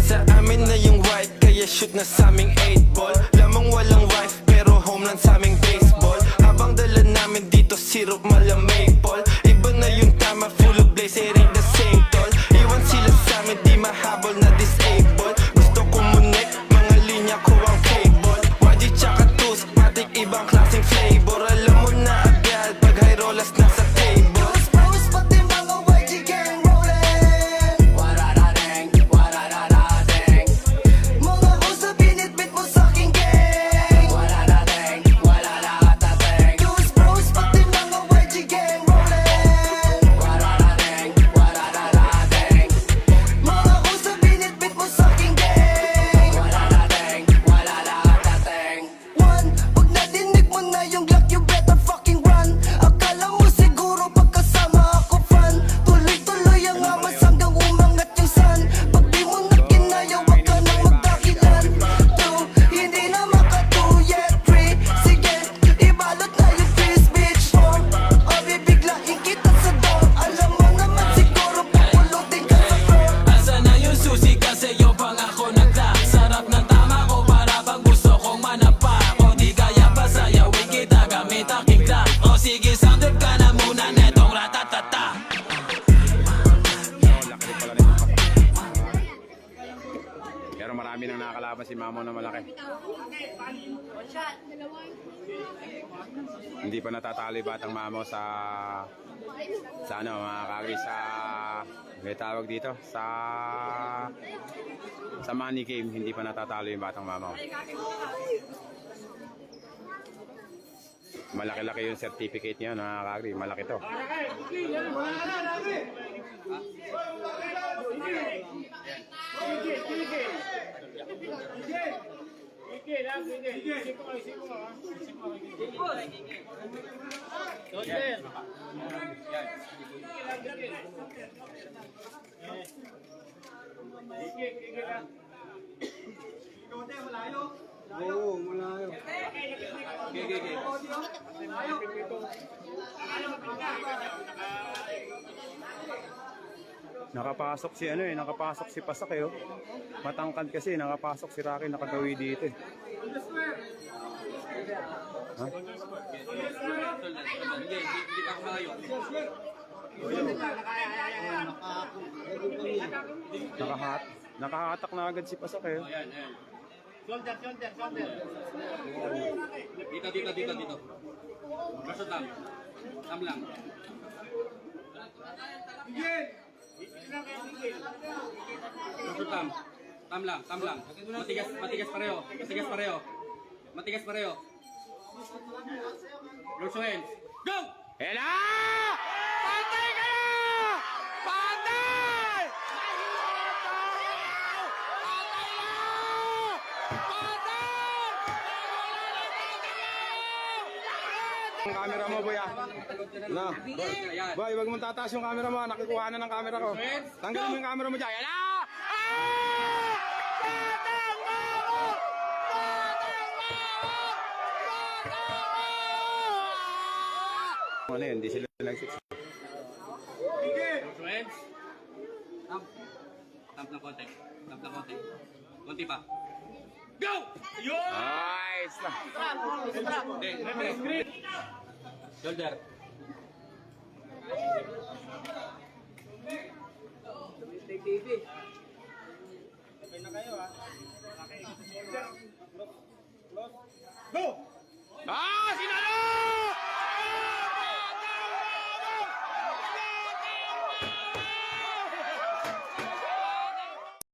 Sa amin na yung white, kaya shoot na sa aming 8 ball. Lamang walang wife, pero home lang sa aming baseball. Habang dala namin dito, syrup mala maple. Iba na yung tama, full of blaze, it ain't the same tol. Iwan sila sa amin, di mahabol na disable. Gusto kumunik, mga linya ko ang cable. YG tsaka tus, matik ibang klaseng flavor. Alam mo na agad, pag high rollers nasa table. Pero marami nang nakakalaban si Mamo na malaki. Hindi pa natatalo yung batang Mamo sa ano mga kagri sa may tawag dito sa money game. Hindi pa natatalo yung batang Mamo. Malaki-laki yung certificate niya mga kagri. Malaki to. Oo, malayo. Nakapasok si nakapasok si Pasak eh. Oh. Matangkad kasi, nakapasok si Rocky nakagawi dito eh. Ha? Nakahatak na agad si Pasak eh. Shoulder. Dito. Kaso tam lang. Kaso tam lang. Matigas pareho. Close hands. Go! Ela! Patay ka na! Patay! Ang camera mo, boy, ah. Na. Boy, wag mong tataas yung camera mo. Nakikuha na ng camera ko. Tanggalin mo yung camera mo dyan. Ela! Ano yun? Hindi sila nag-six. Friends. Tamp na konti. Konti pa. Go! Nice! Shoulder. TV.